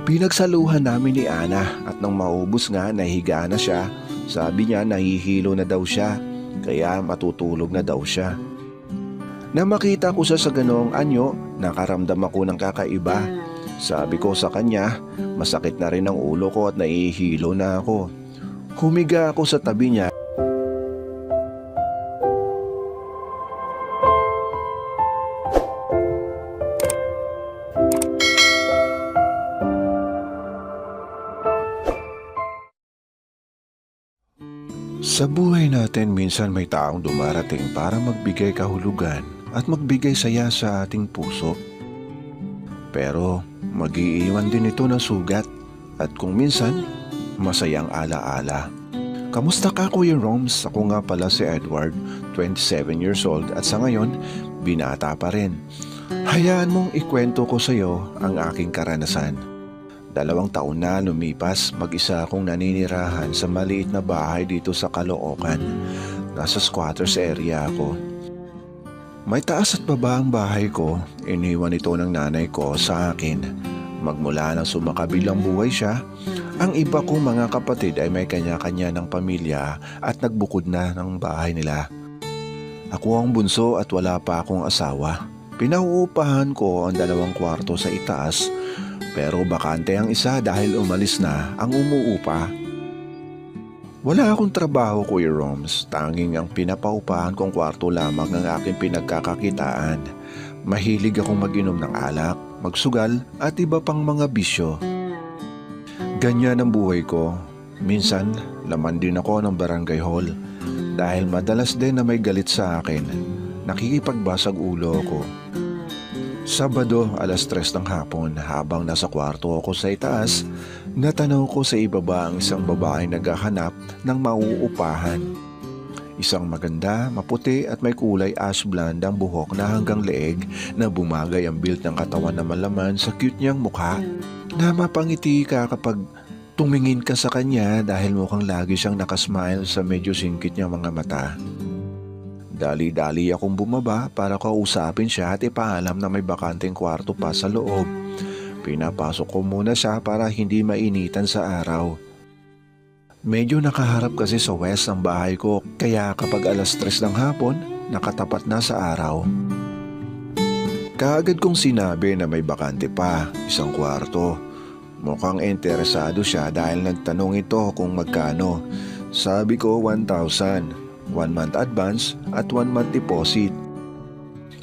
Pinagsaluhan namin ni Ana at nang maubos nga nahiga na siya. Sabi niya nahihilo na daw siya, kaya matutulog na daw siya. Na makita ko siya sa ganoong anyo, nakaramdam ako ng kakaiba. Sabi ko sa kanya, masakit na rin ang ulo ko at nahihilo na ako. Humiga ako sa tabi niya. Sa buhay natin minsan may taong dumarating para magbigay kahulugan at magbigay saya sa ating puso. Pero mag-iiwan din ito ng sugat at kung minsan masayang alaala. Kamusta ka Kuya Roms? Ako nga pala si Edward, 27 years old at sa ngayon binata pa rin. Hayaan mong ikwento ko sa iyo ang aking karanasan. 2 taon na lumipas, mag-isa akong naninirahan sa maliit na bahay dito sa Caloocan. Nasa squatters area ako. May taas at baba ang bahay ko, iniwan ito ng nanay ko sa akin. Magmula nang sumakabilang buhay siya, ang iba kong mga kapatid ay may kanya-kanya ng pamilya at nagbukod na ng bahay nila. Ako ang bunso at wala pa akong asawa. Pinauupahan ko ang 2 kwarto sa itaas, pero bakante ang isa dahil umalis na ang umuupa. Wala akong trabaho Kuya Roms, tanging ang pinapaupahan kong kwarto lamang ang aking pinagkakakitaan. Mahilig akong mag-inom ng alak, magsugal at iba pang mga bisyo. Ganyan ang buhay ko. Minsan, laman din ako ng barangay hall dahil madalas din na may galit sa akin. Nakikipagbasag ulo ko. Sabado, 3:00 ng hapon, habang nasa kwarto ako sa itaas, natanaw ko sa ibaba ang isang babae naghahanap ng mauupahan. Isang maganda, maputi at may kulay ash blonde ang buhok na hanggang leeg na bumagay ang build ng katawan na malaman sa cute niyang mukha. Na mapangiti ka kapag tumingin ka sa kanya dahil mukhang lagi siyang nakasmile sa medyo singkit niyang mga mata. Dali-dali akong bumaba para kausapin siya at ipaalam na may bakanteng kwarto pa sa loob. Pinapasok ko muna siya para hindi mainitan sa araw. Medyo nakaharap kasi sa west ang bahay ko, kaya kapag 3:00 ng hapon, nakatapat na sa araw. Kaagad kong sinabi na may bakante pa, 1 kwarto. Mukhang interesado siya dahil nagtanong ito kung magkano. Sabi ko 1,000. 1 month advance at 1 month deposit.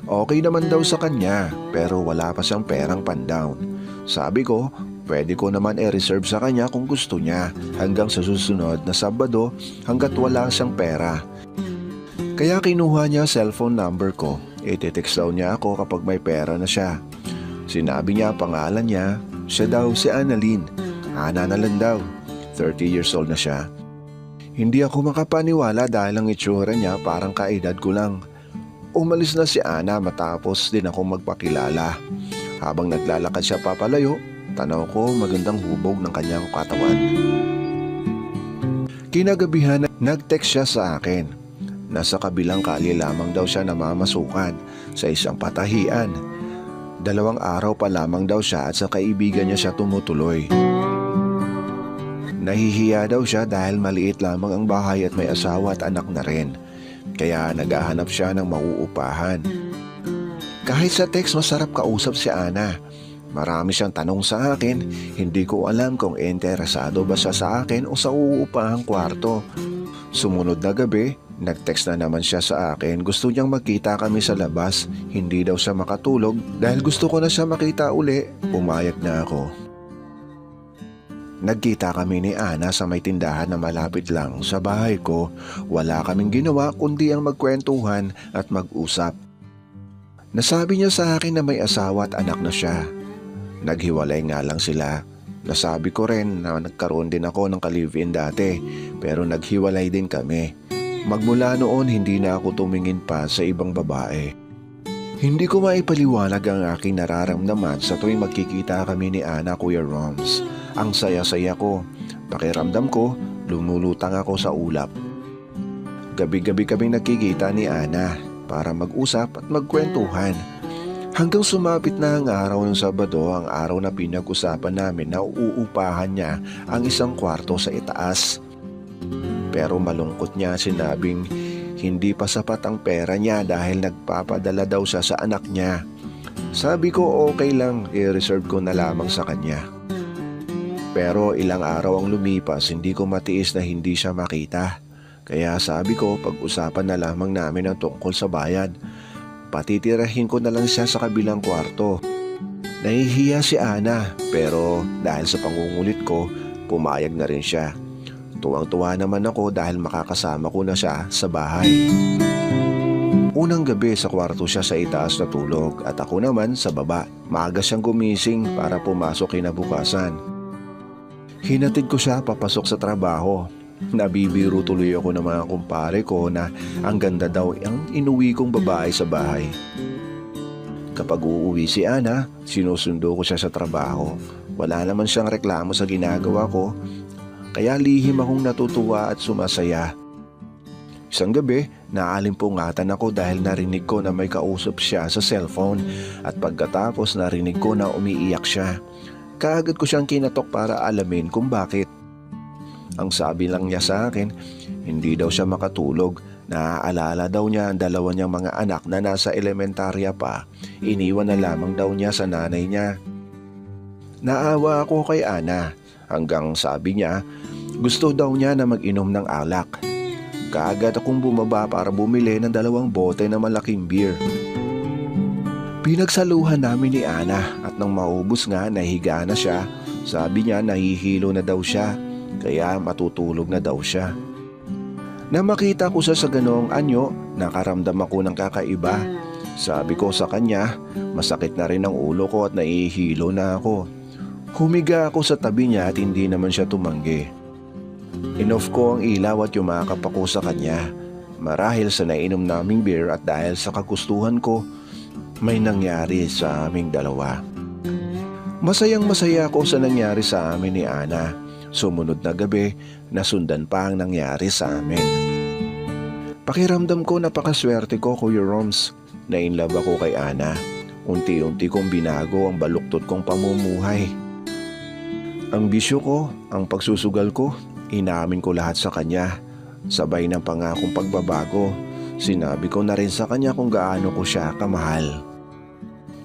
Okay naman daw sa kanya pero wala pa siyang perang pan-down. Sabi ko, pwede ko naman i-reserve sa kanya kung gusto niya hanggang sa susunod na Sabado hanggat wala siyang pera. Kaya kinuha niya cellphone number ko. Iti-text daw niya ako kapag may pera na siya. Sinabi niya pangalan niya, siya daw si Annalyn. Ana na lang daw, 30 years old na siya. Hindi ako makapaniwala dahil ang itsura niya parang kaedad ko lang. Umalis na si Ana matapos din ako magpakilala. Habang naglalakad siya papalayo, tanaw ko magandang hubog ng kanyang katawan. Kinagabihan nag-text siya sa akin. Nasa kabilang kalye lamang daw siya namamasukan sa isang patahian. 2 araw pa lamang daw siya at sa kaibigan niya siya tumutuloy. Nahihiya daw siya dahil maliit lamang ang bahay at may asawa at anak na rin. Kaya naghahanap siya ng mauupahan. Kahit sa text masarap kausap si Ana. Marami siyang tanong sa akin, hindi ko alam kung interesado ba siya sa akin o sa uuupahang kwarto. Sumunod na gabi, nag-text na naman siya sa akin. Gusto niyang magkita kami sa labas. Hindi daw siya makatulog dahil gusto ko na siya makita uli. Pumayag na ako. Nagkita kami ni Ana sa may tindahan na malapit lang sa bahay ko. Wala kaming ginawa kundi ang magkwentuhan at mag-usap. Nasabi niya sa akin na may asawa at anak na siya. Naghiwalay nga lang sila. Nasabi ko rin na nagkaroon din ako ng ka-live-in dati pero naghiwalay din kami. Magmula noon hindi na ako tumingin pa sa ibang babae. Hindi ko maipaliwanag ang aking nararamdaman sa tuwing magkikita kami ni Ana Kuya Roms. Ang saya-saya ko. Pakiramdam ko, lumulutang ako sa ulap. Gabi-gabi kaming nagkikita ni Ana para mag-usap at magkwentuhan. Hanggang sumapit na ang araw ng Sabado, ang araw na pinag-usapan namin na uupahan niya ang isang kwarto sa itaas. Pero malungkot niya sinabing hindi pa sapat ang pera niya dahil nagpapadala daw siya sa anak niya. Sabi ko okay lang, i-reserve ko na lamang sa kanya. Pero ilang araw ang lumipas, hindi ko matiis na hindi siya makita. Kaya sabi ko pag-usapan na lamang namin ang tungkol sa bayad. Patitirahin ko na lang siya sa kabilang kwarto. Nahihiya si Ana pero dahil sa pangungulit ko, pumayag na rin siya. Tuwang-tuwa naman ako dahil makakasama ko na siya sa bahay. Unang gabi sa kwarto siya sa itaas na tulog at ako naman sa baba. Maaga siyang gumising para pumasok kinabukasan. Hinatid ko siya papasok sa trabaho. Nabibiro tuloy ako ng mga kumpare ko na ang ganda daw ang inuwi kong babae sa bahay. Kapag uuwi si Ana, sinusundo ko siya sa trabaho. Wala naman siyang reklamo sa ginagawa ko, kaya lihim akong natutuwa at sumasaya. Isang gabi, naalimpungatan ako dahil narinig ko na may kausap siya sa cellphone at pagkatapos narinig ko na umiiyak siya. Kaagad ko siyang kinatok para alamin kung bakit. Ang sabi lang niya sa akin, hindi daw siya makatulog. Naaalala daw niya ang dalawa niyang mga anak na nasa elementarya pa. Iniwan na lamang daw niya sa nanay niya. Naawa ako kay Ana hanggang sabi niya, gusto daw niya na mag-inom ng alak. Kaagad akong bumaba para bumili ng 2 bote na malaking beer. Pinagsaluhan namin ni Ana at nang maubos nga nahiga na siya. Sabi niya nahihilo na daw siya. Kaya matutulog na daw siya. Na makita ko siya sa ganoong anyo, nakaramdam ako ng kakaiba. Sabi ko sa kanya, masakit na rin ang ulo ko at nahihilo na ako. Humiga ako sa tabi niya at hindi naman siya tumanggi. Inoff ko ang ilaw at yumakap ako sa kanya. Marahil sa nainom naming beer at dahil sa kagustuhan ko, may nangyari sa aming dalawa. Masayang masaya ako sa nangyari sa amin ni Ana. Sumunod na gabi, nasundan pa ang nangyari sa amin. Pakiramdam ko napakaswerte ko, Kuya Roms. Na-inlove ako kay Ana. Unti-unti kong binago ang baluktot kong pamumuhay. Ang bisyo ko, ang pagsusugal ko, inamin ko lahat sa kanya. Sabay ng pangakong pagbabago, sinabi ko na rin sa kanya kung gaano ko siya kamahal.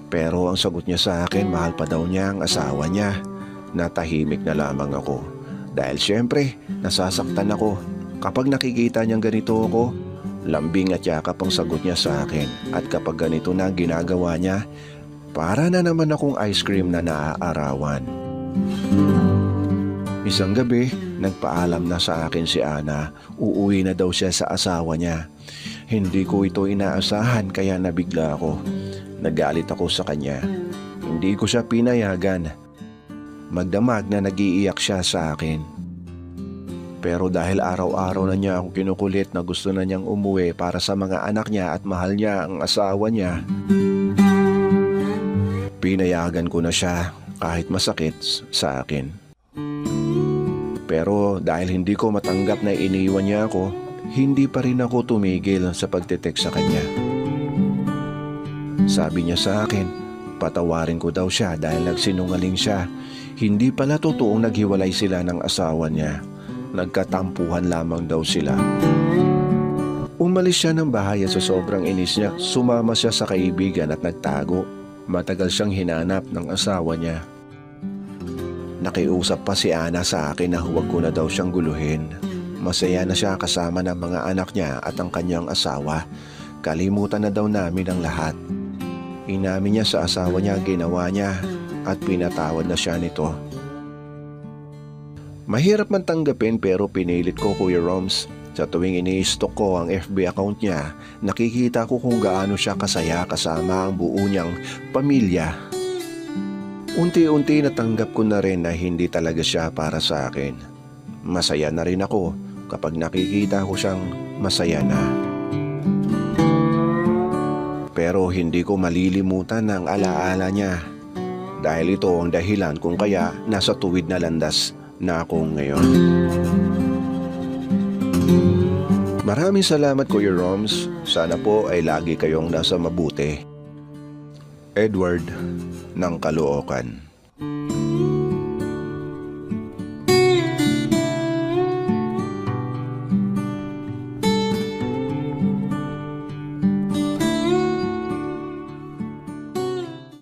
Pero ang sagot niya sa akin, mahal pa daw niya ang asawa niya. Natahimik na lamang ako. Dahil syempre, nasasaktan ako. Kapag nakikita niyang ganito ako, lambing at yakap ang sagot niya sa akin. At kapag ganito na ang ginagawa niya, para na naman akong ice cream na naaarawan. Isang gabi, nagpaalam na sa akin si Ana. Uuwi na daw siya sa asawa niya. Hindi ko ito inaasahan kaya nabigla ako. Nagalit ako sa kanya. Hindi ko siya pinayagan. Magdamag na nag-iiyak siya sa akin. Pero dahil araw-araw na niya akong kinukulit na gusto na niyang umuwi para sa mga anak niya at mahal niya ang asawa niya, pinayagan ko na siya kahit masakit sa akin. Pero dahil hindi ko matanggap na iniwan niya ako, hindi pa rin ako tumigil sa pagte-text sa kanya. Sabi niya sa akin, patawarin ko daw siya dahil nagsinungaling siya. Hindi pala totoong naghiwalay sila ng asawa niya. Nagkatampuhan lamang daw sila. Umalis siya ng bahay at sa sobrang inis niya, sumama siya sa kaibigan at nagtago. Matagal siyang hinanap ng asawa niya. Nakiusap pa si Ana sa akin na huwag ko na daw siyang guluhin. Masaya na siya kasama ng mga anak niya at ang kanyang asawa. Kalimutan na daw namin ang lahat. Inamin niya sa asawa niya ang ginawa niya at pinatawad na siya nito. Mahirap man tanggapin pero pinilit ko, Kuya Roms. Sa tuwing ini-stalk ko ang FB account niya, nakikita ko kung gaano siya kasaya kasama ang buo niyang pamilya. Unti-unti natanggap ko na rin na hindi talaga siya para sa akin. Masaya na rin ako kapag nakikita ko siyang masaya na. Pero hindi ko malilimutan ang alaala niya. Dahil ito ang dahilan kung kaya nasa tuwid na landas na ako ngayon. Maraming salamat, Kuya Roms. Sana po ay lagi kayong nasa mabuti. Edward ng Caloocan.